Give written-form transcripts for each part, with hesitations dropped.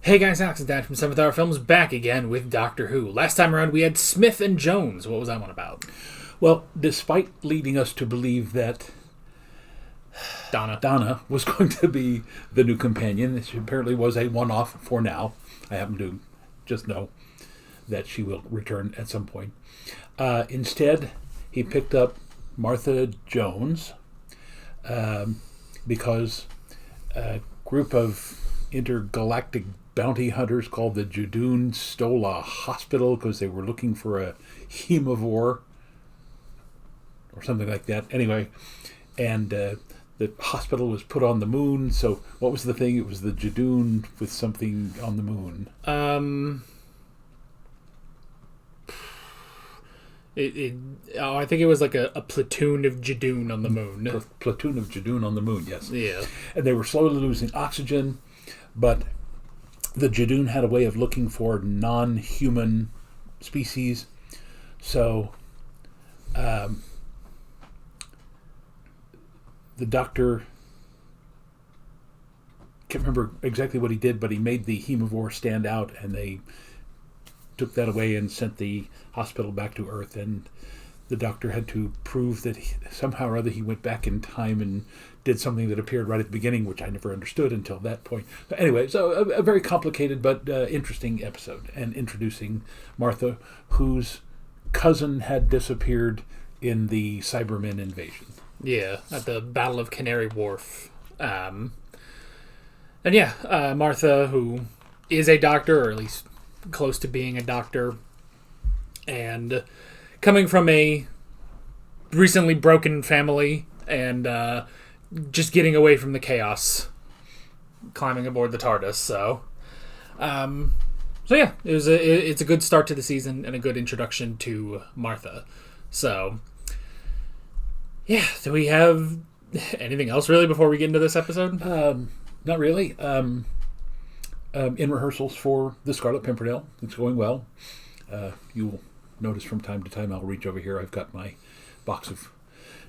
Hey guys, Alex and Dan from 7th Hour Films back again with Doctor Who. Last time around we had Smith and Jones. What was that one about? Well, despite leading us to believe that Donna was going to be the new companion, she apparently was a one-off for now. I happen to just know that she will return at some point. Instead, he picked up Martha Jones because a group of intergalactic bounty hunters called the Judoon stole a hospital because they were looking for a hemivore or something like that. Anyway, and the hospital was put on the moon. So what was the thing? It was the Judoon with something on the moon. I think it was like a platoon of Judoon on the moon. Platoon of Judoon on the moon, yes. Yeah. And they were slowly losing oxygen, but the Judoon had a way of looking for non-human species. So the doctor, can't remember exactly what he did, but he made the hemivore stand out, and they took that away and sent the hospital back to Earth. And the doctor had to prove that somehow or other he went back in time and did something that appeared right at the beginning, which I never understood until that point. But anyway, so a very complicated but interesting episode, and introducing Martha, whose cousin had disappeared in the Cybermen invasion. Yeah, at the Battle of Canary Wharf. Martha, who is a doctor, or at least close to being a doctor, and coming from a recently broken family, and just getting away from the chaos, climbing aboard the TARDIS. It's a good start to the season and a good introduction to Martha. So, yeah, do we have anything else really before we get into this episode? Not really. In rehearsals for The Scarlet Pimpernel, it's going well. You'll notice from time to time I'll reach over here. I've got my box of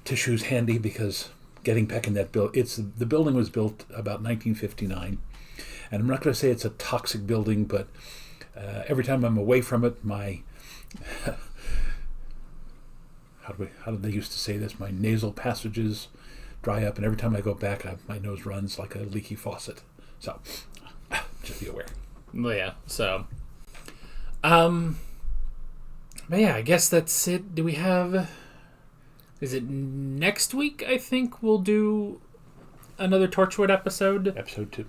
tissues handy because getting back in that the building was built about 1959, and I'm not going to say it's a toxic building, but every time I'm away from it, my how did they used to say this? My nasal passages dry up, and every time I go back, my nose runs like a leaky faucet. So just be aware. Well, yeah. So, but yeah, I guess that's it. Do we have? Is it next week? I think we'll do another Torchwood episode. Episode 2.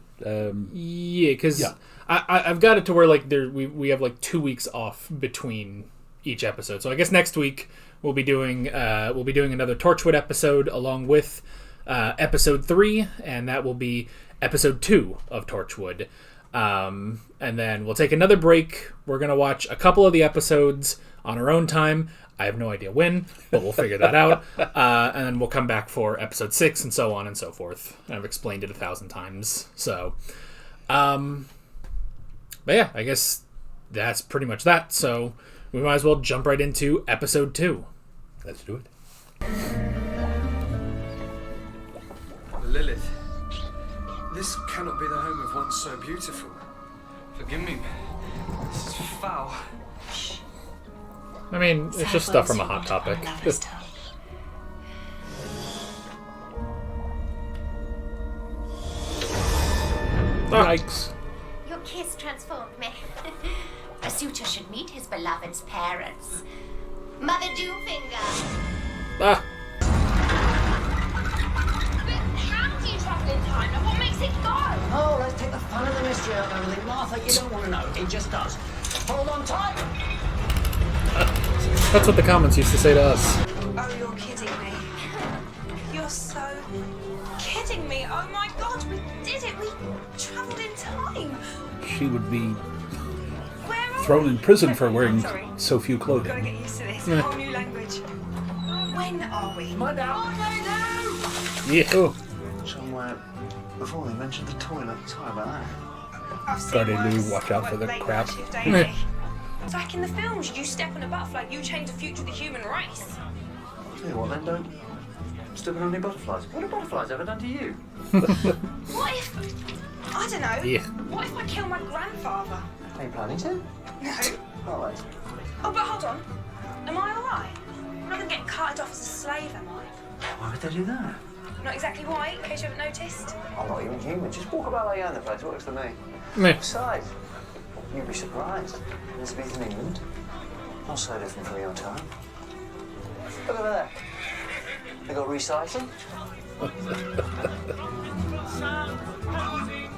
Yeah, because I've got it to where like we have like 2 weeks off between each episode. So I guess next week we'll be doing another Torchwood episode along with episode 3, and that will be episode 2 of Torchwood. And then we'll take another break. We're gonna watch a couple of the episodes on our own time. I have no idea when, but we'll figure that out. And then we'll come back for episode 6 and so on and so forth. I've explained it 1,000 times. So, but yeah, I guess that's pretty much that. So we might as well jump right into episode 2. Let's do it. Lilith, this cannot be the home of one so beautiful. Forgive me, this is foul. I mean, it's just stuff from a Hot Topic. Yikes. Your kiss transformed me. A suitor should meet his beloved's parents. Mother Doomfinger. Ah. But how do you travel in time? And what makes it go? Oh, let's take the fun of the mystery out of everything. Martha, you don't want to know. It just does. Hold on tight. That's what the comments used to say to us. Oh, you're kidding me. You're so kidding me. Oh my god, we did it. We travelled in time. She would be Where are thrown we? in prison for wearing Sorry. so few Gotta clothing. get used to this. A whole new language. When are we? Mind out. Oh, no, no! Yeah. Oh. Somewhere before they mentioned the toilet. Sorry about that. I've seen Garde worse. Lou, watch out for the Late crap. night shift daily. Like in the films, you step on a butterfly, you change the future of the human race. Tell you what, then don't step on any butterflies. What have butterflies ever done to you? What if I don't know. Yeah. What if I kill my grandfather? Are you planning to? No. Alright. Oh, but hold on. Am I alright? I'm not going to get carted off as a slave, am I? Why would they do that? Not exactly white, in case you haven't noticed. I'm not even human. Just walk about like you're in the place. Works for me. Meh. Besides, you'd be surprised. Elizabethan England, not so different from your time. Look over there. They got recycling.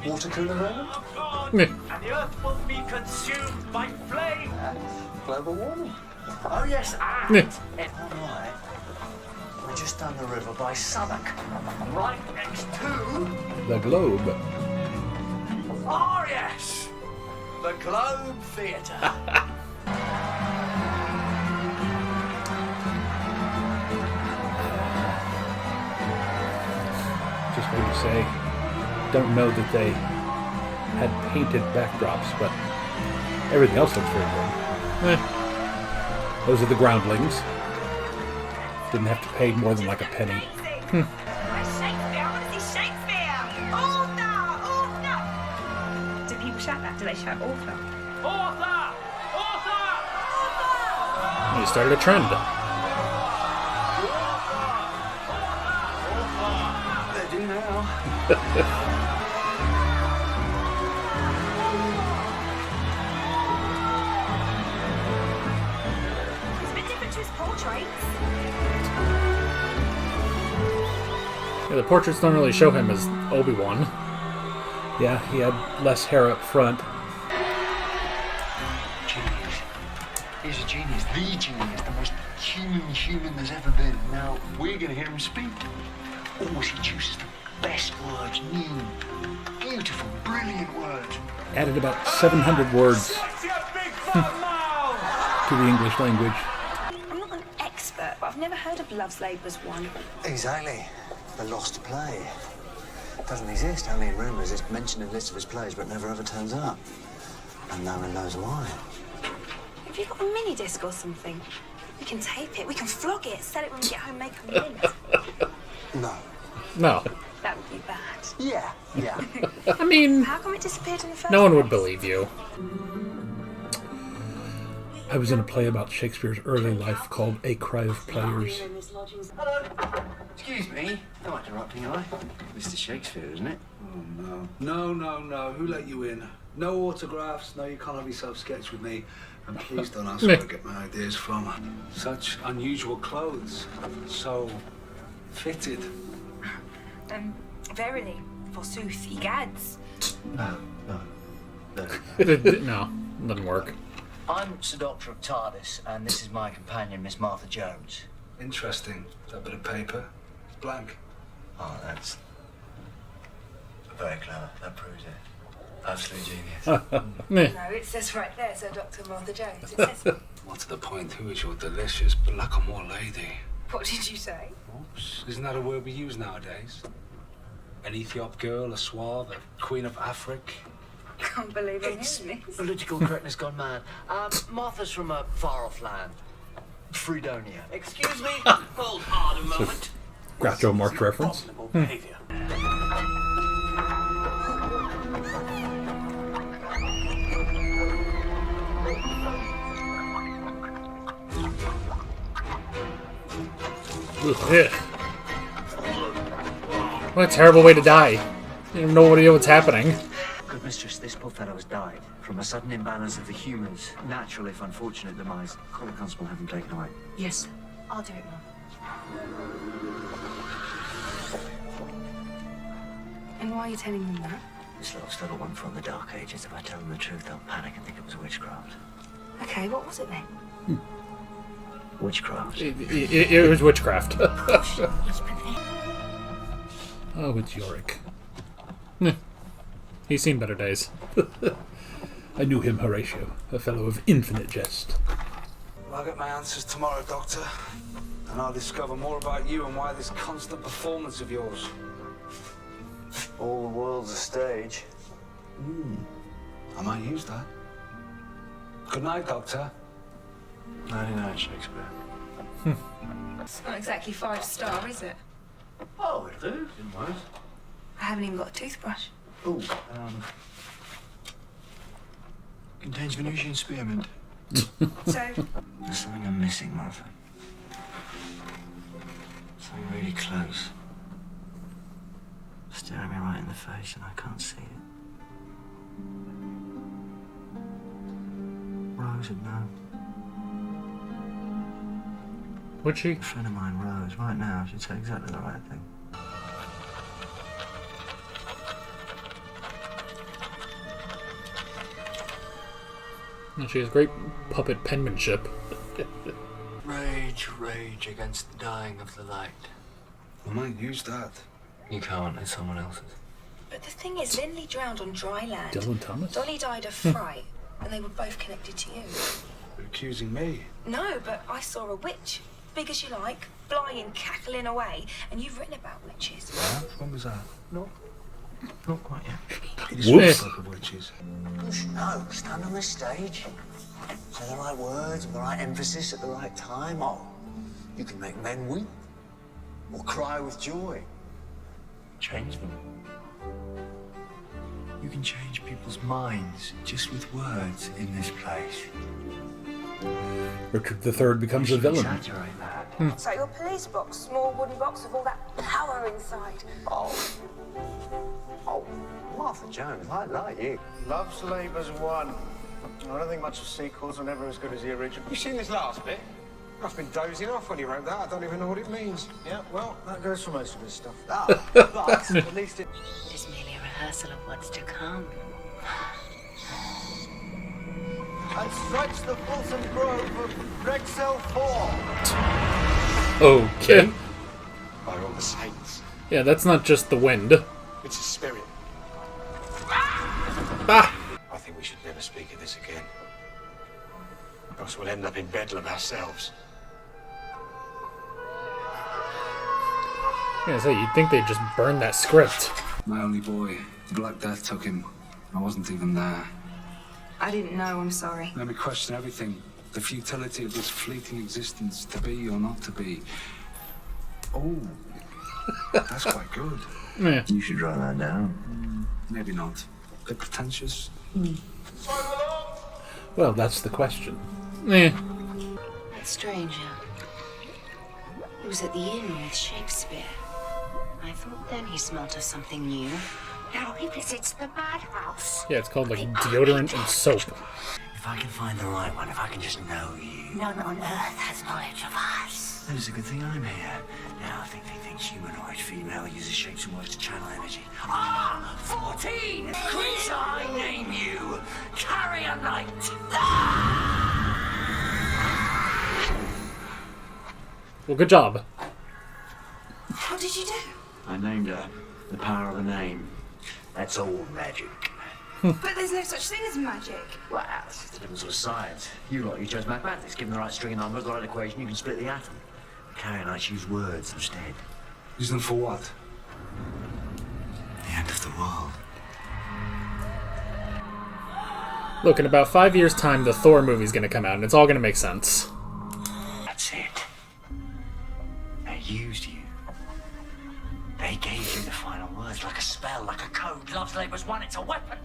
Water cooler moment. Meh. And the earth will be consumed by flame. Global warming. Oh yes, Meh. Alright. We're just down the river by Southwark. right next to. The globe. Oh yes, the Globe Theatre. Just heard you say, don't know that they had painted backdrops, but everything else looks very good. Those are the groundlings. Didn't have to pay more than like a penny. Shakespeare. I want to see Shakespeare. Author. Do people shout that? Do they shout author? Author! Author! You started a trend. They do now. It's a bit different to his portraits. Yeah, the portraits don't really show him as Obi-Wan. Yeah, he had less hair up front. Genius. He's a genius, the genius, the most human there's ever been. Now, we're going to hear him speak. Always he chooses the best words, new, beautiful, brilliant words. Added about 700 words What's your big fat mouth? to the English language. I'm not an expert, but I've never heard of Love's Labour's one. Exactly. The lost play. Doesn't exist, only in rumours. It's mentioned in lists of his plays, but never ever turns up. And no one knows why. Have you got a mini disc or something? We can tape it, we can flog it, sell it when we get home, make a mint. No. No. That would be bad. Yeah. I mean, How come it disappeared in the first no one would place? believe you. I was in a play about Shakespeare's early life called A Cry of Players. Hello. Excuse me. No interrupting, am I? Mr. Shakespeare, isn't it? Oh, no. Who let you in? No autographs. No, you can't have yourself sketch with me. And please don't ask where I get my ideas from. Such unusual clothes. So fitted. Verily, forsooth, egads. No. No, doesn't work. I'm Sir Doctor of TARDIS, and this is my companion, Miss Martha Jones. Interesting. That bit of paper. Blank. Oh, that's very clever. That proves it. Absolute genius. Meh. No, it says right there, Sir Dr. Martha Jones. It says, What's the point? Who is your delicious blackamoor lady? what did you say? Oops. Isn't that a word we use nowadays? An Ethiop girl, a Suave, a Queen of Africa. Can't believe I'm It's hearing this. political correctness gone mad. Martha's from a far-off land. Fredonia. Excuse me? Hold hard a moment. Groucho Marx reference. Abominable behaviour. Ugh. What a terrible way to die. You don't know what's happening. Good mistress, this poor fellow has died from a sudden imbalance of the humours. Natural, if unfortunate, demise. Call the constable, have him taken away. Yes, I'll do it, Mum. And why are you telling them that? This little stutter went from the Dark Ages. If I tell them the truth, they'll panic and think it was witchcraft. Okay, what was it then? Witchcraft. It was witchcraft. Oh, it's Yorick. He's seen better days. I knew him, Horatio, a fellow of infinite jest. I'll get my answers tomorrow, Doctor. And I'll discover more about you and why this constant performance of yours. All the world's a stage. I might use that. Good night, Doctor. Nighty night, Shakespeare. It's not exactly 5-star, is it? Oh, it'll do. Didn't worse. I haven't even got a toothbrush. Oh, contains Venusian spearmint. So, There's something I'm missing, Martha. Something really close. Staring me right in the face and I can't see it. Rose would know. Would she? A friend of mine, Rose, right now, she'd say exactly the right thing. And she has great puppet penmanship. Rage, rage against the dying of the light. I might use that. You can't, it's someone else's. but the thing is, Lindley drowned on dry land. Dylan Thomas? Dolly died of fright, and they were both connected to you. You're accusing me. No, but I saw a witch, big as you like, flying, cackling away, and you've written about witches. Yeah? When was that? Not quite yet. It Whoops. is book of witches. You should know. Stand on the stage. Say the right words with the right emphasis at the right time. Oh, you can make men weep or cry with joy. Change them. You can change people's minds just with words in this place. Richard III becomes a villain. Exaggerate that. So your police box, small wooden box with all that power inside. Oh, Martha Jones, I like you. Love's Labour's one. I don't think much of sequels are never as good as the original. You seen this last bit? I've been dozing off when he wrote that. I don't even know what it means. Yeah, well, that goes for most of his stuff. But at least it... It is merely a rehearsal of what's to come. And strikes the Fulton Grove of Rexel 4. Okay. By all the saints. Yeah, that's not just the wind. It's a spirit. Ah! I think we should never speak of this again. Or else we'll end up in bedlam ourselves. Yeah, so you'd think they'd just burn that script. My only boy. The Black Death took him. I wasn't even there. I didn't know, I'm sorry. Made me question everything. The futility of this fleeting existence, to be or not to be. Oh, that's quite good. Yeah. You should write that down. Maybe not. Bit pretentious. Well, that's the question. Eh. That's strange, huh? He was at the inn with Shakespeare. I thought then he smelt of something new. Now he visits the madhouse. Yeah, it's called like deodorant and soap. If I can find the right one, if I can just know you. None on earth has knowledge of us. Then it's a good thing I'm here. Now I think they think humanoid female uses shapes and words to channel energy. Ah! 14! Creature, I name you! Carrier Knight! Well, good job. What did you do? I named her the power of a name. That's all magic. But there's no such thing as magic. Well, it's just a different sort of science. You lot, you judge mathematics. Given the right string of numbers, the right equation, you can split the atom. Carrier Knights use words instead. Use them for what? The end of the world. Look, in about 5 years' time, the Thor movie's gonna come out, and it's all gonna make sense. That's it. They used you. They gave you the final words, like a spell, like a code. Love's Labour's one, it's a weapon.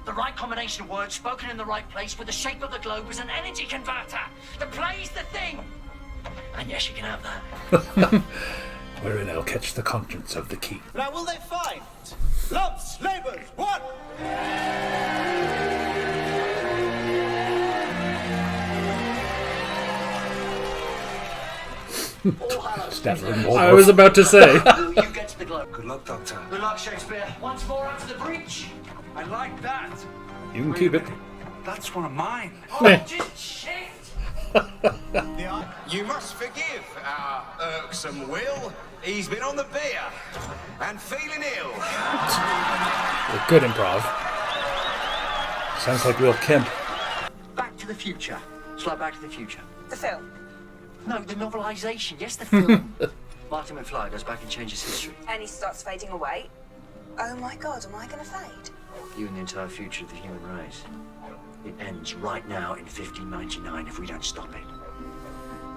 The right combination of words spoken in the right place with the shape of the globe is an energy converter. The play's the thing. And yes, you can have that. Wherein I'll catch the conscience of the key. Now will they find Love's Labour's one? Statler and I Waldorf. was about to say. Will you get to the globe? Good luck, Doctor. Good luck, Shakespeare. Once more out to the breach. I like that. You can keep it. That's one of mine. Meh. Just shit. You must forgive our irksome Will. He's been on the beer and feeling ill. Good improv. Sounds like Will Kemp. Back to the Future. It's like Back to the Future. The film. No, the novelisation. Yes, the film. Marty McFly goes back and changes history. And he starts fading away. Oh my god, am I gonna fade? You and the entire future of the human race. It ends right now in 1599 if we don't stop it.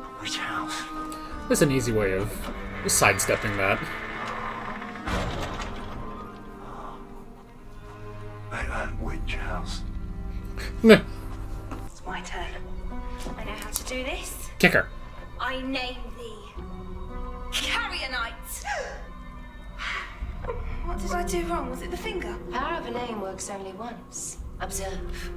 But which house? There's an easy way of sidestepping that. your house. It's my turn. I know how to do this. Kick her. I name thee Carrier Knight. What did I do wrong? Was it the finger? Power of a name works only once. Observe.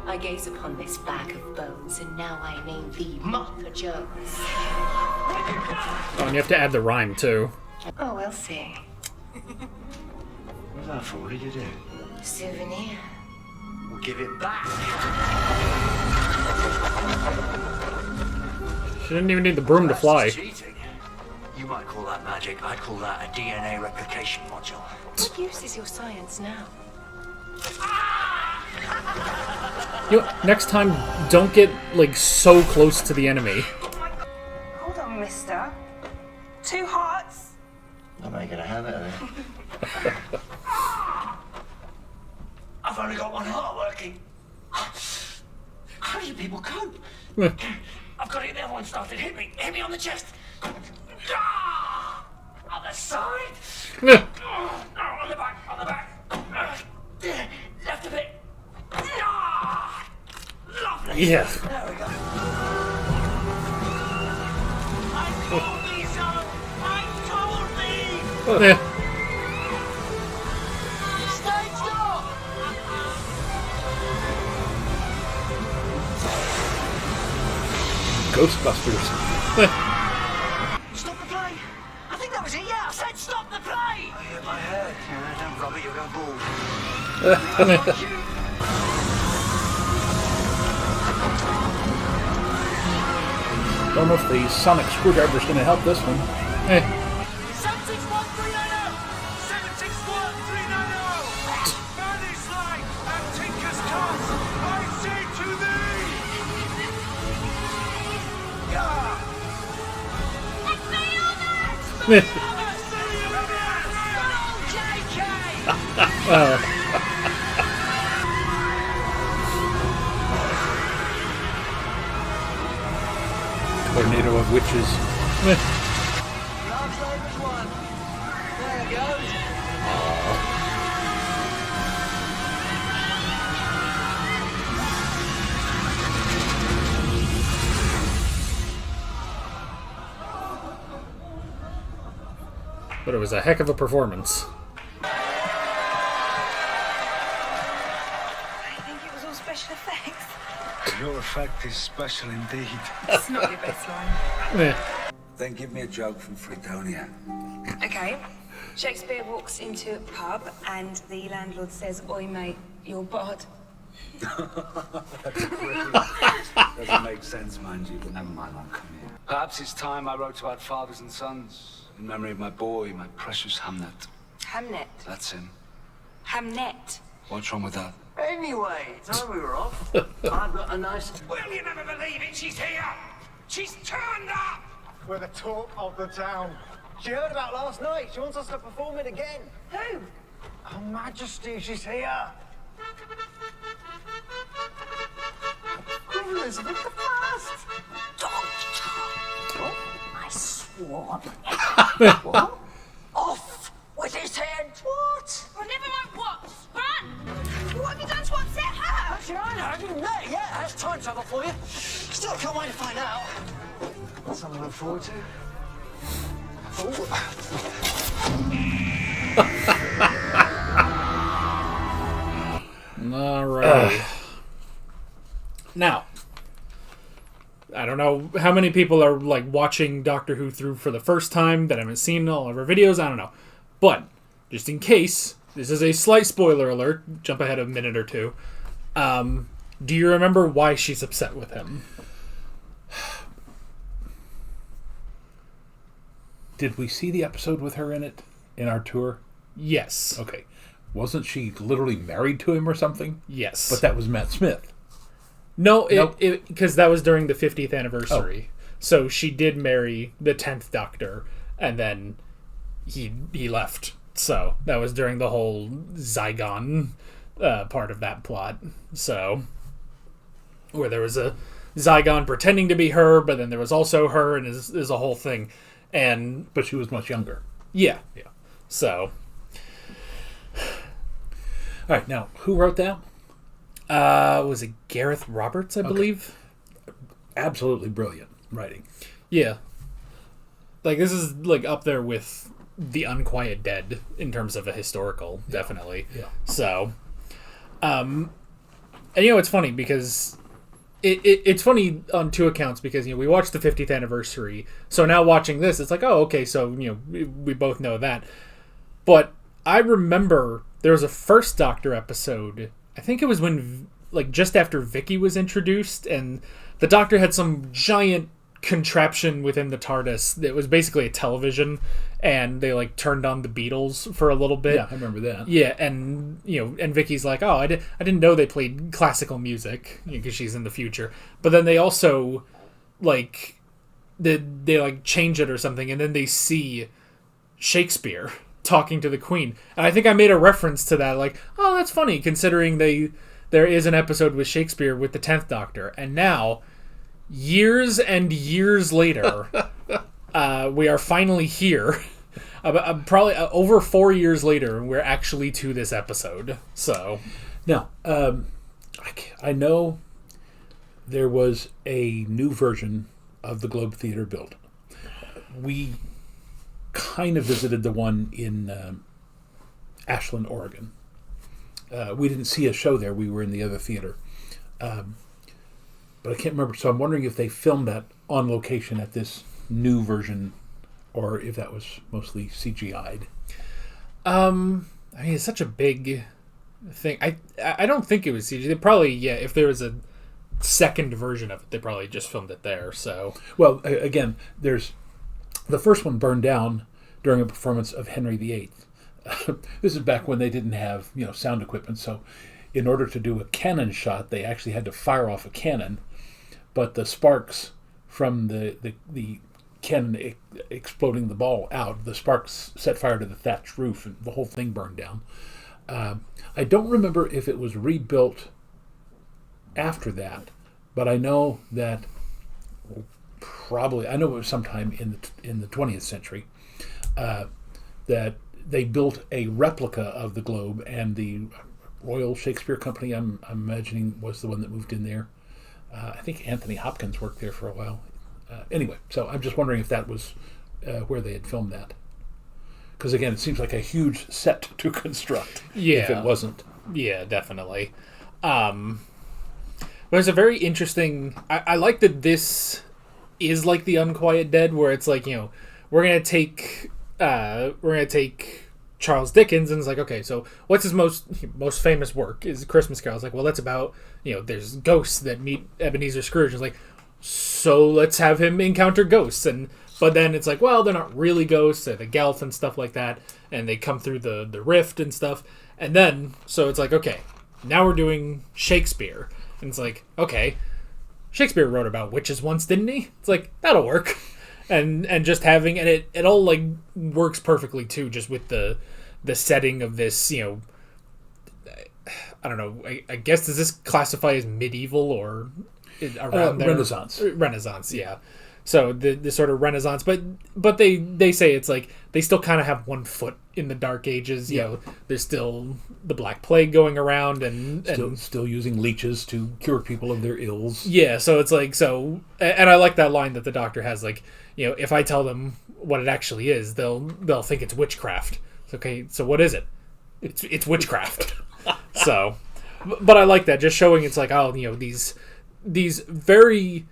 I gaze upon this bag of bones, and now I name thee Martha Jones. Oh, and you have to add the rhyme, too. Oh, we'll see. What was that for? What did you do? Souvenir. We'll give it back. She didn't even need the broom to fly. Cheating. You might call that magic. I'd call that a DNA replication module. What use is your science now? Next time, don't get, like, so close to the enemy. Hold on, mister. 2 hearts. I'm making a habit of it. I've only got 1 heart working. How do you people cope? I've got it. The other one started. Hit me on the chest. Other side. On the back. Left a bit. Lovely. Yeah. There we go. I told thee so. I told thee. Stay still. Ghostbusters. Stop the play. I think that was it. Yeah, I said stop the play. I hit my head. Yeah, don't rub it, you'll go bald. Don't know if the sonic screwdriver's going to help this one. 761-390. 761-390. Fanny's light and Tinker's cast. I say to thee. Tornado of witches. Last labor's one. There it goes. But it was a heck of a performance. I think it was all special effects. Your effect is special indeed. It's not your best line. Then give me a joke from Fredonia. Okay. Shakespeare walks into a pub and the landlord says, "Oi, mate, you're bod." That's brilliant. Doesn't make sense, mind you, but never mind, I'll come here. Perhaps it's time I wrote about fathers and sons, in memory of my boy, my precious Hamnet. Hamnet. That's him. Hamnet. What's wrong with that? Anyway, time we were off. I've got a nice. Will you never believe it? She's here. She's turned up. We're the talk of the town. She heard about last night. She wants us to perform it again. Who? Her Majesty, she's here. Queen Elizabeth I. Doctor. I swore. What? Off with his head. What? Well, never mind what. Run! What have you done to upset her? Actually, I know. I didn't know. Yeah, that's time travel for you. Still can't wait to find out. Something to look forward to. All right. Now, I don't know how many people are like watching Doctor Who through for the first time that haven't seen all of our videos. I don't know. But just in case, this is a slight spoiler alert. Jump ahead a minute or two. Do you remember why she's upset with him? Did we see the episode with her in it in our tour? Yes. Okay. Wasn't she literally married to him or something? Yes. But that was Matt Smith. No, because that was during the 50th anniversary. Oh. So she did marry the 10th Doctor, and then he left. So that was during the whole Zygon part of that plot. So where there was a Zygon pretending to be her, but then there was also her, and is a whole thing. But she was much younger. Yeah. So All right, now, who wrote that? Was it Gareth Roberts, I believe? Absolutely brilliant writing. Yeah. Like, this is, like, up there with The Unquiet Dead in terms of a historical, definitely. Yeah. So, and, you know, it's funny because it's funny on two accounts because, you know, we watched the 50th anniversary. So now watching this, it's like, oh, okay, so, you know, we both know that. But I remember there was a First Doctor episode, I think it was when, like, just after Vicky was introduced, and the Doctor had some giant contraption within the TARDIS that was basically a television, and they, like, turned on the Beatles for a little bit. Yeah, I remember that. Yeah, and, you know, and Vicky's like, oh, I didn't know they played classical music, because she's in the future. But then they also, like, they like, change it or something, and then they see Shakespeare talking to the Queen. And I think I made a reference to that, like, oh, that's funny, considering there is an episode with Shakespeare with the 10th Doctor. And now, years and years later, we are finally here. Probably over 4 years later, we're actually to this episode. So, now, I know there was a new version of the Globe Theatre built. We kind of visited the one in Ashland, Oregon. We didn't see a show there. We were in the other theater. But I can't remember. So I'm wondering if they filmed that on location at this new version, or if that was mostly CGI'd. I mean, it's such a big thing. I don't think it was CGI. They probably, yeah, if there was a second version of it, they probably just filmed it there. So, well, again, there's the first one burned down during a performance of Henry VIII. This is back when they didn't have, you know, sound equipment. So, in order to do a cannon shot, they actually had to fire off a cannon. But the sparks from the cannon exploding the ball out, the sparks set fire to the thatched roof, and the whole thing burned down. I don't remember if it was rebuilt after that, but I know that I know it was sometime in the 20th century that they built a replica of the Globe, and the Royal Shakespeare Company, I'm imagining, was the one that moved in there. I think Anthony Hopkins worked there for a while. Anyway, so I'm just wondering if that was where they had filmed that. Because, again, it seems like a huge set to construct. Yeah. If it wasn't. Yeah, definitely. There's a very interesting... I like that this is like The Unquiet Dead, where it's like, you know, we're gonna take Charles Dickens, and it's like, okay, so what's his most famous work? Is Christmas Carol. It's like, well, that's about, you know, there's ghosts that meet Ebenezer Scrooge. It's like, so let's have him encounter ghosts. But then it's like, well, they're not really ghosts. They're the Gelf and stuff like that, and they come through the rift and stuff. And then, so it's like, okay, now we're doing Shakespeare. And it's like, okay, Shakespeare wrote about witches once, didn't he? It's like, that'll work. And just having, and it all, like, works perfectly too, just with the setting of this, you know, I don't know, I guess, does this classify as medieval or around there? Renaissance, yeah. So the sort of Renaissance, but they say it's like they still kind of have one foot in the Dark Ages. You know, there's still the Black Plague going around, and still using leeches to cure people of their ills. Yeah, so it's like, so, and I like that line that the Doctor has, like, you know, if I tell them what it actually is, they'll think it's witchcraft. It's okay, so what is it? It's witchcraft. So, but I like that, just showing it's like, oh, you know, these very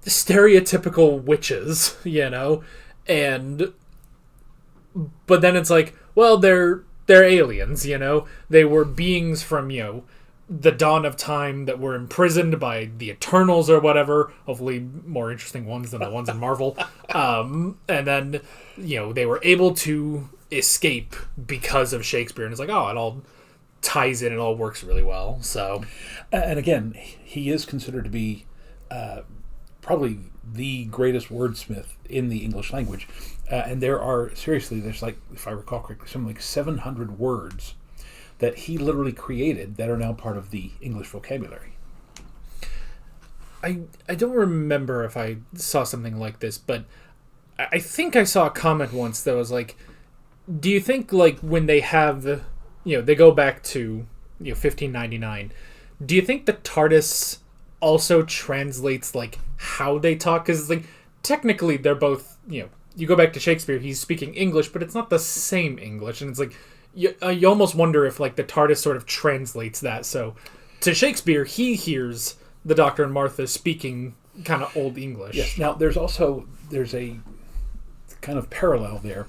stereotypical witches, you know, but then it's like, well, they're aliens, you know, they were beings from, you know, the dawn of time that were imprisoned by the Eternals or whatever, hopefully more interesting ones than the ones in Marvel, and then, you know, they were able to escape because of Shakespeare, and it's like, oh, it all ties in, it all works really well. So, and again, he is considered to be probably the greatest wordsmith in the English language. And there's like, if I recall correctly, something like 700 words that he literally created that are now part of the English vocabulary. I don't remember if I saw something like this, but I think I saw a comment once that was like, do you think, like, when they have they go back to 1599. Do you think the TARDIS also translates like how they talk? Because like technically they're both, you go back to Shakespeare, he's speaking English, but it's not the same English, and it's like you almost wonder if like the TARDIS sort of translates that. So to Shakespeare, he hears the Doctor and Martha speaking kind of Old English. Yes. Now there's a kind of parallel there.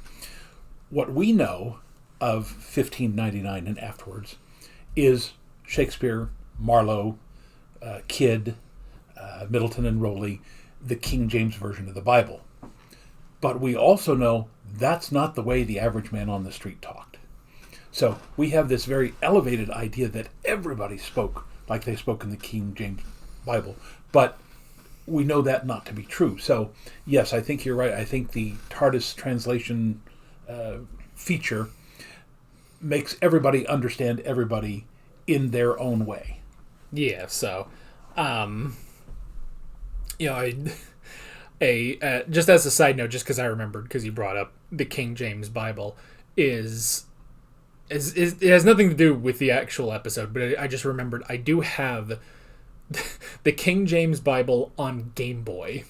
What we know of 1599 and afterwards is Shakespeare, Marlowe, Kidd, Middleton and Rowley, the King James Version of the Bible. But we also know that's not the way the average man on the street talked. So we have this very elevated idea that everybody spoke like they spoke in the King James Bible. But we know that not to be true. So, yes, I think you're right. I think the TARDIS translation feature makes everybody understand everybody in their own way. Yeah, so, just as a side note, just because I remembered, because you brought up the King James Bible, it has nothing to do with the actual episode, but I just remembered I do have the King James Bible on Game Boy,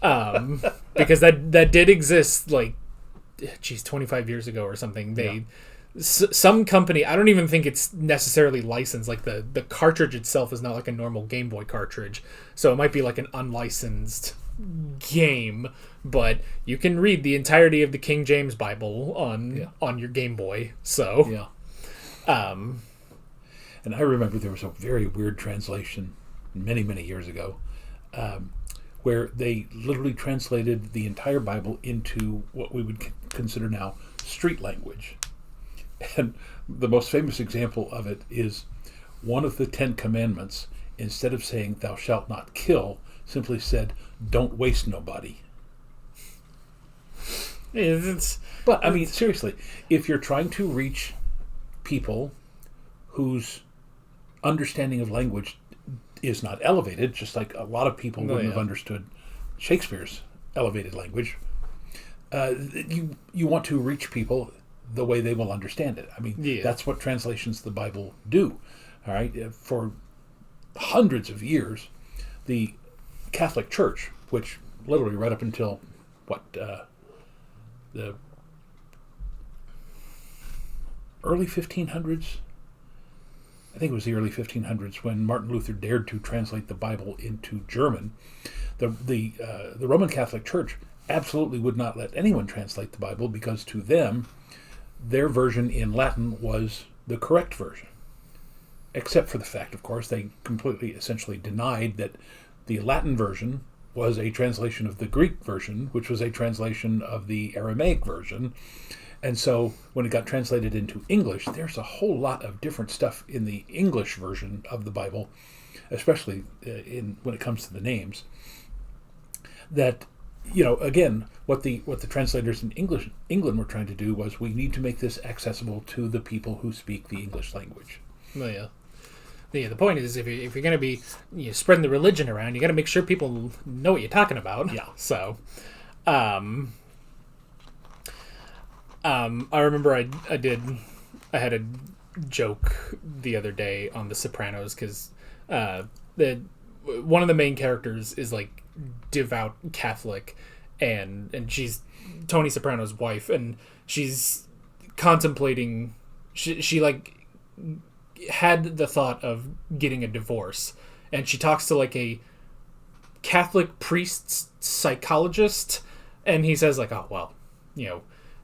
because that did exist 25 years ago or something. Some company, I don't even think it's necessarily licensed, like the cartridge itself is not like a normal Game Boy cartridge, so it might be like an unlicensed game, but you can read the entirety of the King James Bible on your Game Boy. So and I remember there was a very weird translation many years ago, where they literally translated the entire Bible into what we would consider now street language. And the most famous example of it is one of the 10 Commandments, instead of saying "thou shalt not kill," simply said "don't waste nobody." But I mean, seriously, if you're trying to reach people whose understanding of language is not elevated, just like a lot of people wouldn't have understood Shakespeare's elevated language, you want to reach people the way they will understand it. I mean, that's what translations of the Bible do. All right, for hundreds of years, the Catholic Church, which literally right up until the early 1500s, I think it was the early 1500s when Martin Luther dared to translate the Bible into German. The Roman Catholic Church absolutely would not let anyone translate the Bible, because to them, their version in Latin was the correct version. Except for the fact, of course, they completely essentially denied that the Latin version was a translation of the Greek version, which was a translation of the Aramaic version. And so when it got translated into English, there's a whole lot of different stuff in the English version of the Bible, especially when it comes to the names, that, again, what the translators in England were trying to do was, we need to make this accessible to the people who speak the English language. Well, yeah. The point is, if you're going to be spreading the religion around, you got to make sure people know what you're talking about. Yeah. So, I remember I had a joke the other day on The Sopranos, because one of the main characters is like devout Catholic, and she's Tony Soprano's wife, and she's contemplating. She like had the thought of getting a divorce, and she talks to like a Catholic priest psychologist, and he says like, "Oh well,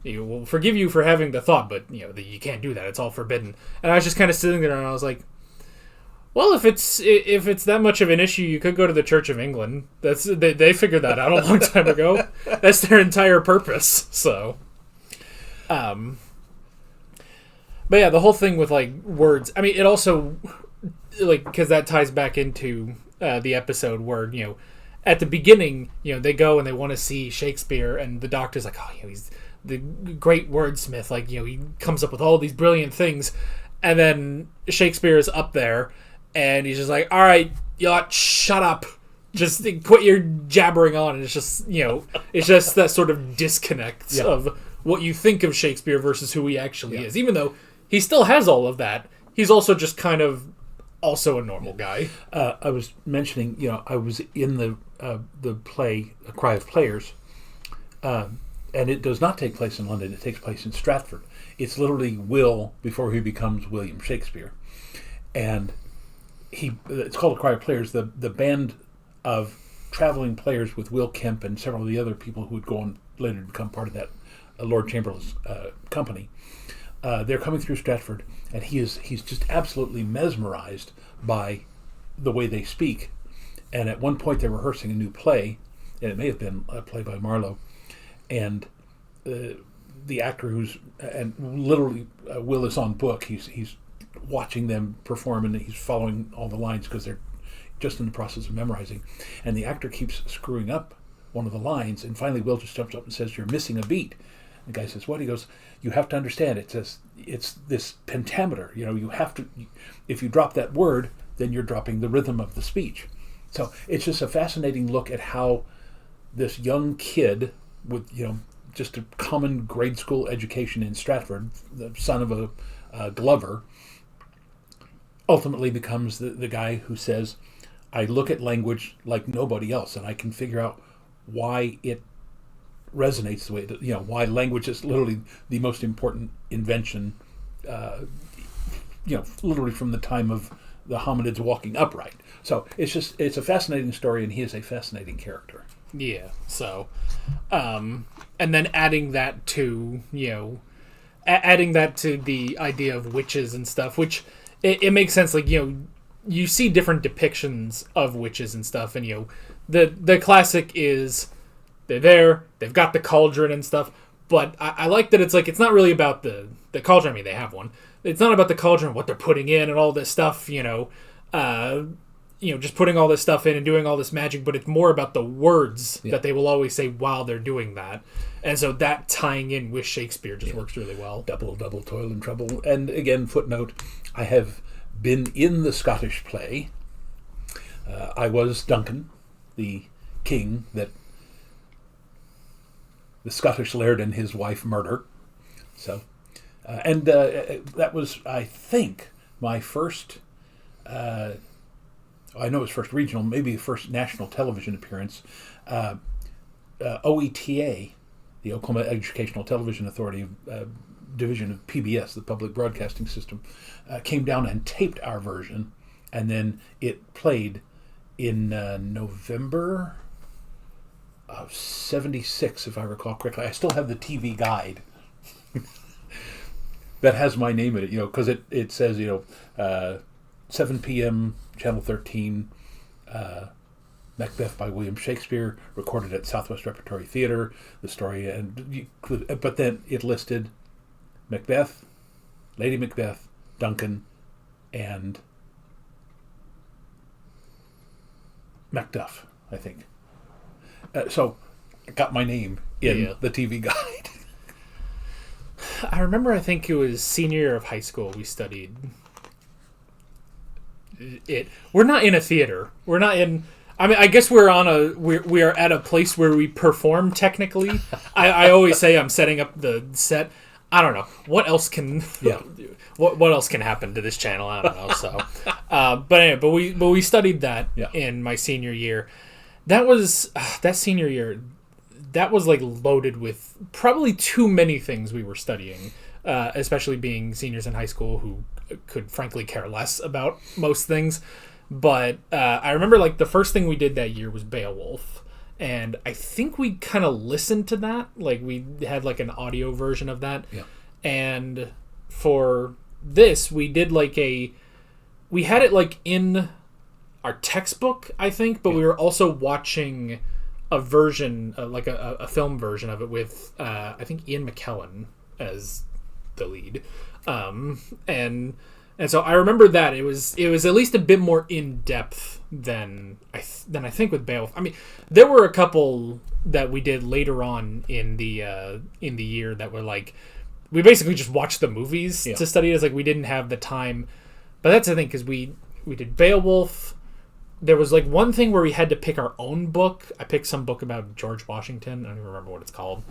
he will forgive you for having the thought, but you can't do that. It's all forbidden." And I was just kind of sitting there, and I was like, "Well, if it's that much of an issue, you could go to the Church of England. They figured that out a long time ago. That's their entire purpose." So, but yeah, the whole thing with like words. I mean, it also because that ties back into the episode where at the beginning they go and they want to see Shakespeare, and the doctor's like, "Oh, he's the great wordsmith, like he comes up with all these brilliant things," and then Shakespeare is up there and he's just like, "All right, shut up, just quit your jabbering on." And it's just it's just that sort of disconnect of what you think of Shakespeare versus who he actually is, even though he still has all of that. He's also just kind of also a normal guy. I was mentioning, I was in the play A Cry of Players, and it does not take place in London. It takes place in Stratford. It's literally Will before he becomes William Shakespeare, and it's called A Cry of Players. The band of traveling players with Will Kemp and several of the other people who would go on later to become part of that Lord Chamberlain's company. They're coming through Stratford, and he's just absolutely mesmerized by the way they speak. And at one point, they're rehearsing a new play, and it may have been a play by Marlowe, and the actor literally Will is on book. He's watching them perform, and he's following all the lines because they're just in the process of memorizing. And the actor keeps screwing up one of the lines, and finally Will just jumps up and says, "You're missing a beat." The guy says, "What?" He goes, "You have to understand, it's this pentameter. You have to, if you drop that word, then you're dropping the rhythm of the speech." So it's just a fascinating look at how this young kid with, just a common grade school education in Stratford, the son of a glover, ultimately becomes the guy who says, "I look at language like nobody else, and I can figure out why it resonates the way it, why language is literally the most important invention, literally from the time of the hominids walking upright." So it's a fascinating story, and he is a fascinating character. Yeah. So, and then adding that to the idea of witches and stuff, which it makes sense. Like, you see different depictions of witches and stuff, and the classic is they're there, they've got the cauldron and stuff. But I like that it's not really about the cauldron. I mean, they have one. It's not about the cauldron, what they're putting in and all this stuff, just putting all this stuff in and doing all this magic, but it's more about the words that they will always say while they're doing that. And so that tying in with Shakespeare just works really well. Double toil and trouble. And again, footnote, I have been in the Scottish play. I was Duncan, the king that the Scottish laird and his wife murder. So, that was, I think, my first, I know it was first regional, maybe first national television appearance. OETA, the Oklahoma Educational Television Authority division of PBS, the Public Broadcasting System, came down and taped our version, and then it played in November of 76, if I recall correctly. I still have the TV guide that has my name in it, because it says, 7 p.m., Channel 13, Macbeth by William Shakespeare, recorded at Southwest Repertory Theater, the story, but then it listed Macbeth, Lady Macbeth, Duncan, and Macduff, I think. So I got my name in the TV guide. I remember, I think it was senior year of high school, we studied it. We're not in a theater. We're not in... I mean, I guess we are at a place where we perform technically. I always say I'm setting up the set. I don't know. What else can... what else can happen to this channel? I don't know. So, but anyway, but we studied that in my senior year. That was that senior year. That was loaded with probably too many things we were studying, especially being seniors in high school who could frankly care less about most things. But I remember the first thing we did that year was Beowulf, and I think we kind of listened to that. We had an audio version of that. Yeah. And for this, we did we had it in our textbook, I think, but we were also watching a version, a film version of it with, I think, Ian McKellen as the lead. And so I remember that it was at least a bit more in depth than I think with Beowulf. I mean, there were a couple that we did later on in the year that were we basically just watched the movies to study it. It's we didn't have the time, but that's the thing, because we did Beowulf. There was one thing where we had to pick our own book. I picked some book about George Washington. I don't even remember what it's called.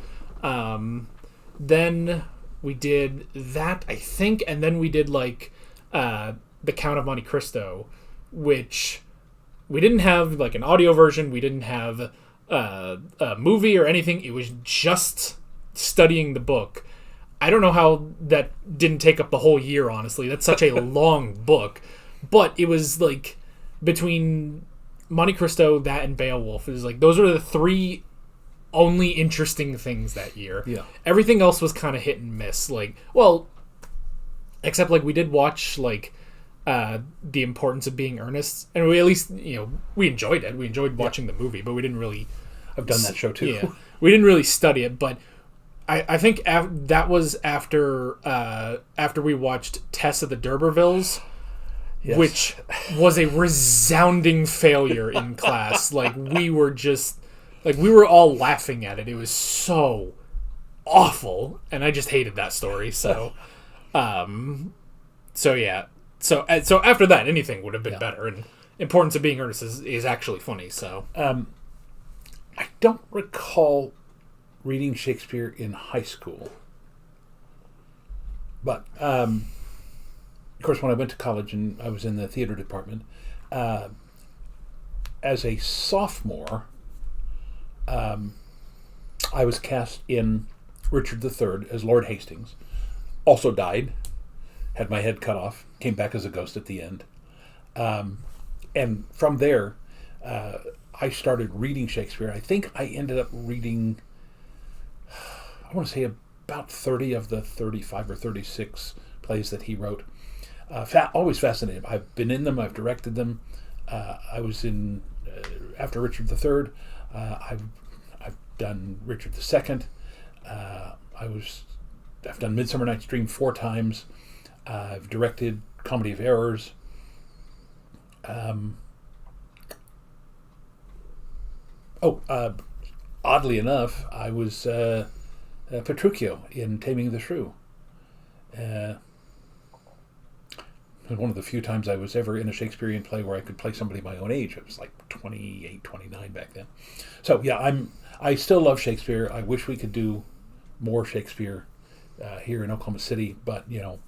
Then We did that, I think, and then we did like The Count of Monte Cristo, which we didn't have like an audio version. We didn't have a movie or anything. It was just studying the book. I don't know how that didn't take up the whole year, honestly. That's such a long book. But it was like between Monte Cristo, that, and Beowulf. It was like those are the three only interesting things that year. Yeah. Everything else was kind of hit and miss. Like, well, except like we did watch like The Importance of Being Earnest, and we at least, you know, we enjoyed it. We enjoyed watching the movie, but we didn't really. I've done that show too. Yeah, we didn't really study it, but I think that was after we watched Tess of the D'Urbervilles, Yes. which was a resounding failure in class. Like we were all laughing at it. It was so awful, and I just hated that story. So, yeah. So after that, anything would have been better. And Importance of Being Earnest is actually funny. So, I don't recall reading Shakespeare in high school, but of course, when I went to college and I was in the theater department, as a sophomore, I was cast in Richard III as Lord Hastings. Also died, had my head cut off, came back as a ghost at the end. And from there, I started reading Shakespeare. I think I ended up reading, I want to say about 30 of the 35 or 36 plays that he wrote. Always fascinated. I've been in them. I've directed them. I was in after Richard III. I've done Richard II. I've done Midsummer Night's Dream 4 times. I've directed Comedy of Errors. Oddly enough, I was Petruchio in Taming the Shrew. It was one of the few times I was ever in a Shakespearean play where I could play somebody my own age. It was like 28, 29 back then. So yeah, I still love Shakespeare. I wish we could do more Shakespeare here in Oklahoma City, but you know,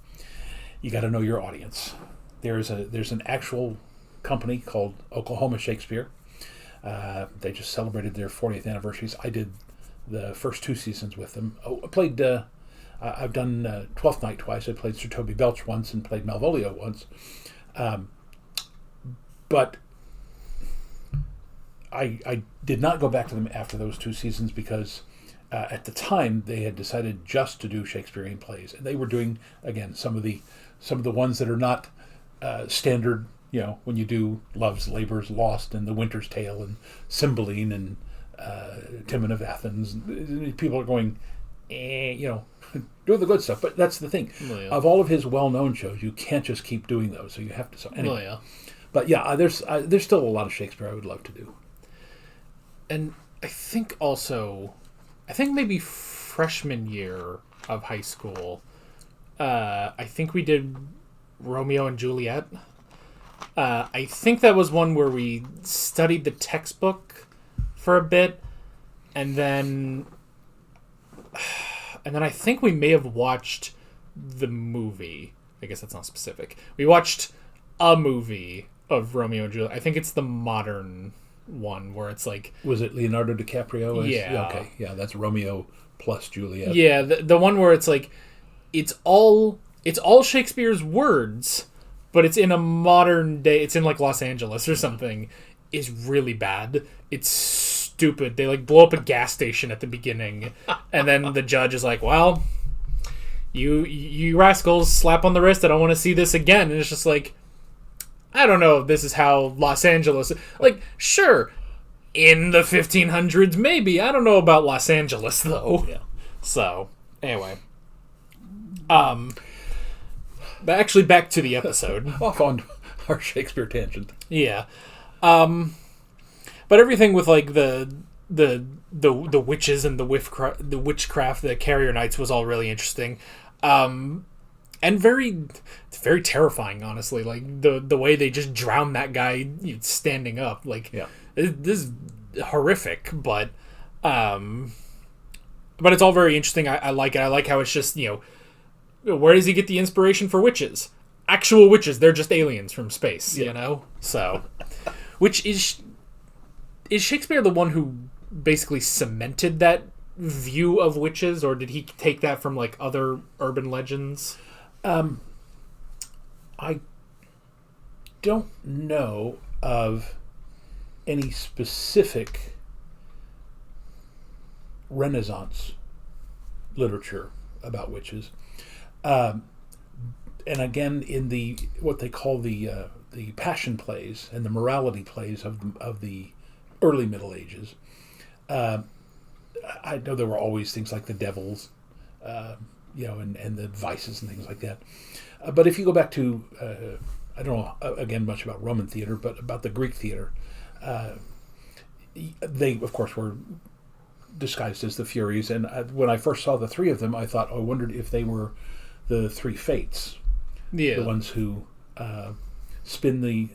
you got to know your audience. There's an actual company called Oklahoma Shakespeare. They just celebrated their 40th anniversaries. I did the first 2 seasons with them. I played. I've done Twelfth Night twice. I played Sir Toby Belch once and played Malvolio once. But I did not go back to them after those 2 seasons because at the time they had decided just to do Shakespearean plays, and they were doing again some of the ones that are not standard. You know, when you do Love's Labour's Lost and The Winter's Tale and Cymbeline and Timon of Athens, people are going, you know, do the good stuff. But that's the thing. Oh, yeah. Of all of his well-known shows, you can't just keep doing those. So you have to. So anyway. Oh, yeah. But yeah, there's still a lot of Shakespeare I would love to do. And I think maybe freshman year of high school, I think we did Romeo and Juliet. I think that was one where we studied the textbook for a bit, and then I think we may have watched the movie. I guess that's not specific. We watched a movie of Romeo and Juliet. I think it's the modern one where it's like... Was it Leonardo DiCaprio? Yeah. Okay. Yeah, that's Romeo plus Juliet. Yeah, the one where it's like it's all Shakespeare's words, but it's in a modern day. It's in like Los Angeles or something. Is really bad. It's stupid. They like blow up a gas station at the beginning, and then the judge is like, "Well, you rascals, slap on the wrist. I don't want to see this again." And it's just like, I don't know if this is how Los Angeles... Like, sure, in the 1500s, maybe. I don't know about Los Angeles, though. Yeah. So, anyway. But actually, back to the episode. Off on our Shakespeare tangent. Yeah. But everything with, like, the witches and the witchcraft, the Carrier Knights was all really interesting. And very terrifying, honestly. Like, the way they just drown that guy standing up. Like, yeah. This is horrific, but it's all very interesting. I like it. I like how it's just, you know, where does he get the inspiration for witches? Actual witches. They're just aliens from space, you know? So, which is Shakespeare the one who basically cemented that view of witches, or did he take that from like other urban legends? I don't know of any specific Renaissance literature about witches. And again, in the what they call the passion plays and the morality plays of the early Middle Ages, I know there were always things like the devils, and the vices and things like that. But if you go back to, I don't know, again, much about Roman theater, but about the Greek theater, they, of course, were disguised as the Furies. And when I first saw the three of them, I thought, I wondered if they were the three fates. Yeah. The ones who spin the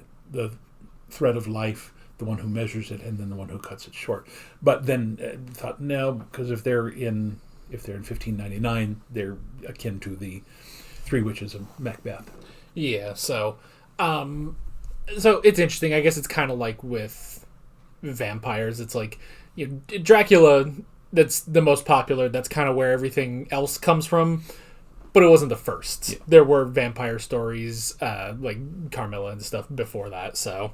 thread of life, the one who measures it, and then the one who cuts it short. But then thought, no, because if they're in 1599, they're akin to the Three Witches of Macbeth. Yeah, so it's interesting. I guess it's kind of like with vampires. It's like, Dracula, that's the most popular. That's kind of where everything else comes from. But it wasn't the first. Yeah. There were vampire stories, like Carmilla and stuff before that. So,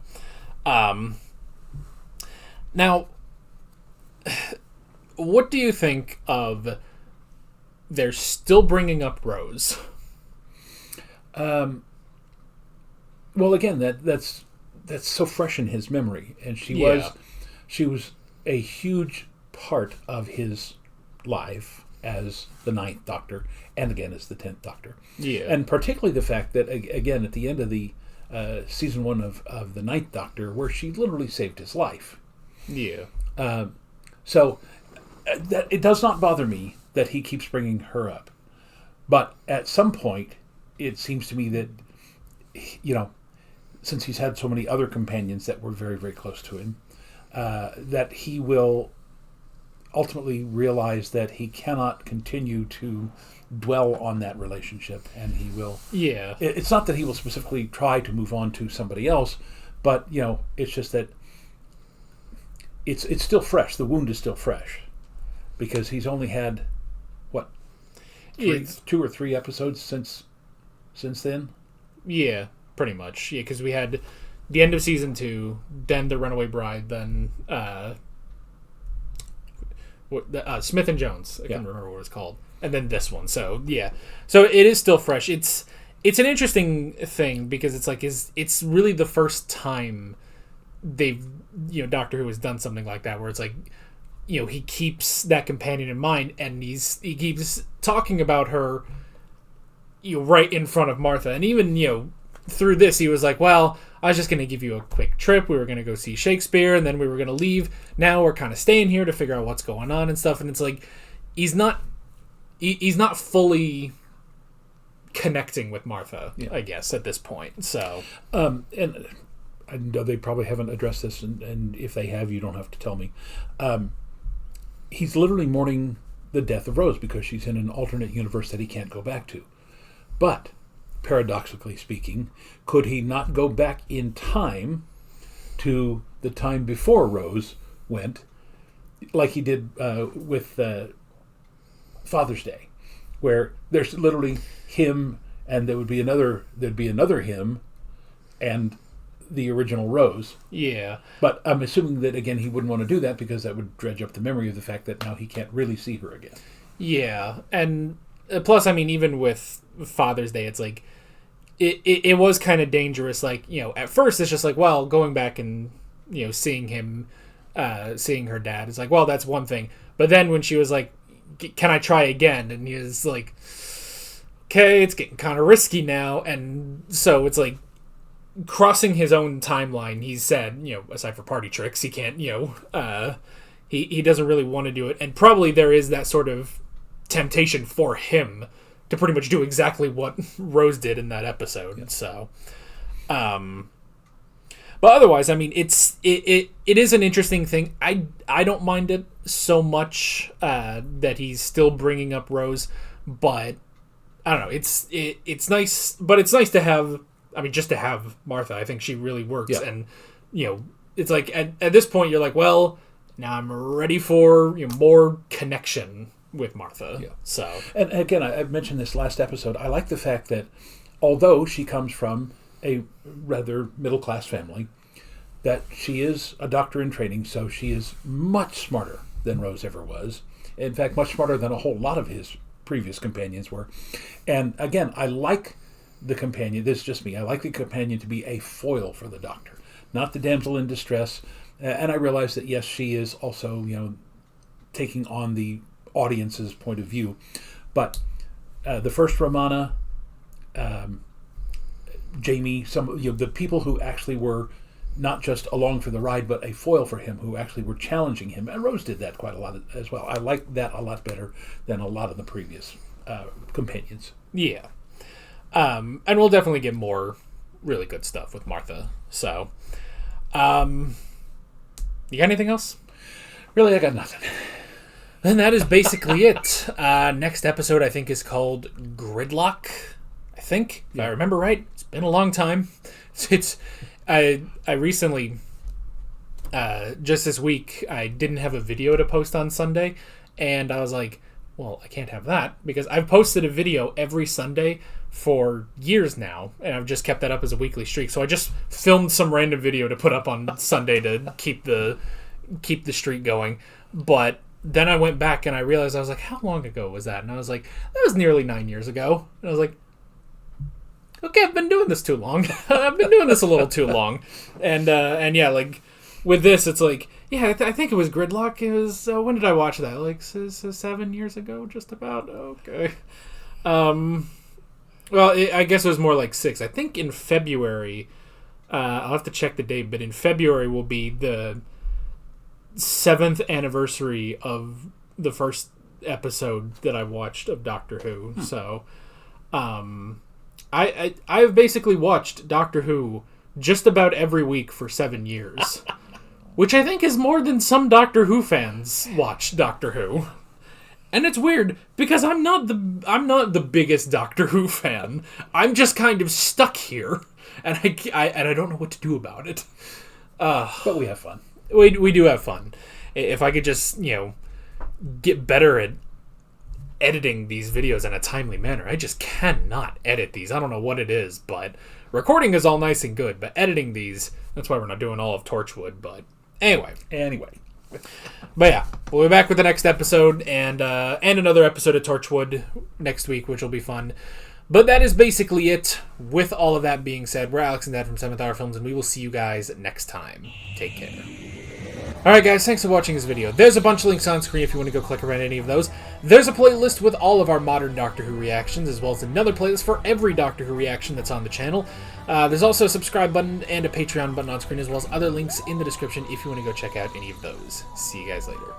now, what do you think of they're still bringing up Rose? Well, again, that's so fresh in his memory, and she was a huge part of his life as the Ninth Doctor, and again as the 10th Doctor. Yeah, and particularly the fact that again at the end of the season 1 of the Ninth Doctor, where she literally saved his life. Yeah. So that it does not bother me that he keeps bringing her up, but at some point, it seems to me that since he's had so many other companions that were very, very close to him, that he will ultimately realize that he cannot continue to dwell on that relationship, and he will. Yeah. It's not that he will specifically try to move on to somebody else, but it's just that it's still fresh. The wound is still fresh because he's only had what 2 or 3 episodes since then. Yeah, pretty much. Yeah, because we had the end of season 2, then the Runaway Bride, then Smith and Jones. I can't remember what it's called, and then this one. So yeah, so it is still fresh. It's an interesting thing because it's like it's really the first time they've Doctor Who has done something like that where it's like he keeps that companion in mind, and he keeps talking about her right in front of Martha, and even through this he was like, well, I was just going to give you a quick trip. We were going to go see Shakespeare, and then we were going to leave. Now we're kind of staying here to figure out what's going on and stuff. And it's like he's not fully connecting with Martha, I guess, at this point. So, and I know they probably haven't addressed this, and if they have, you don't have to tell me. He's literally mourning the death of Rose because she's in an alternate universe that he can't go back to. But paradoxically speaking, could he not go back in time to the time before Rose went, like he did with Father's Day, where there's literally him, and there'd be another him, and the original Rose. Yeah. But I'm assuming that again he wouldn't want to do that because that would dredge up the memory of the fact that now he can't really see her again. Yeah, and plus, I mean, even with Father's Day, it's like it was kind of dangerous. Like at first it's just like, well, going back and seeing him, seeing her dad is like, well, that's one thing. But then when she was like, can I try again? And he was like, okay, it's getting kind of risky now. And so it's like crossing his own timeline. He said, aside for party tricks, he can't, he doesn't really want to do it. And probably there is that sort of temptation for him to pretty much do exactly what Rose did in that episode. Yeah. So, but otherwise, I mean, it is an interesting thing. I don't mind it so much that he's still bringing up Rose, but I don't know. It's nice, but it's nice to have. I mean, just to have Martha. I think she really works, and it's like at this point you're like, well, now I'm ready for more connection with Martha. Yeah. So, and again, I've mentioned this last episode. I like the fact that although she comes from a rather middle class family, that she is a doctor in training, so she is much smarter than Rose ever was. In fact, much smarter than a whole lot of his previous companions were. And again, I like the companion. This is just me. I like the companion to be a foil for the Doctor, not the damsel in distress. And I realize that yes, she is also taking on the audience's point of view, but the first Romana, Jamie, some the people who actually were not just along for the ride, but a foil for him, who actually were challenging him, and Rose did that quite a lot as well. I like that a lot better than a lot of the previous companions. Yeah, and we'll definitely get more really good stuff with Martha. So, you got anything else? Really, I got nothing. Then that is basically it. Next episode, I think, is called Gridlock. I think, if I remember right. It's been a long time. I recently, just this week, I didn't have a video to post on Sunday, and I was like, well, I can't have that, because I've posted a video every Sunday for years now, and I've just kept that up as a weekly streak. So I just filmed some random video to put up on Sunday to keep the streak going. But then I went back and I realized, I was like, how long ago was that? And I was like, that was nearly 9 years ago. And I was like, okay, I've been doing this too long. I've been doing this a little too long. And yeah, like, with this, it's like, yeah, I think it was Gridlock. It was, when did I watch that? Like, 7 years ago, just about? Okay. Well, I guess it was more like 6. I think in February, I'll have to check the date, but in February will be the 7th anniversary of the first episode that I watched of Doctor Who. So, I've basically watched Doctor Who just about every week for 7 years, which I think is more than some Doctor Who fans watch Doctor Who. And it's weird because I'm not the biggest Doctor Who fan. I'm just kind of stuck here, and I don't know what to do about it. But we have fun. We do have fun. If I could just get better at editing these videos in a timely manner. I just cannot edit these. I don't know what it is, but recording is all nice and good, but editing these, that's why we're not doing all of Torchwood. But anyway. But yeah, we'll be back with the next episode and another episode of Torchwood next week, which will be fun. But that is basically it. With all of that being said, we're Alex and Dad from 7th Hour Films, and we will see you guys next time. Take care. Alright guys, thanks for watching this video. There's a bunch of links on screen if you want to go click around any of those. There's a playlist with all of our modern Doctor Who reactions, as well as another playlist for every Doctor Who reaction that's on the channel. There's also a subscribe button and a Patreon button on screen, as well as other links in the description if you want to go check out any of those. See you guys later.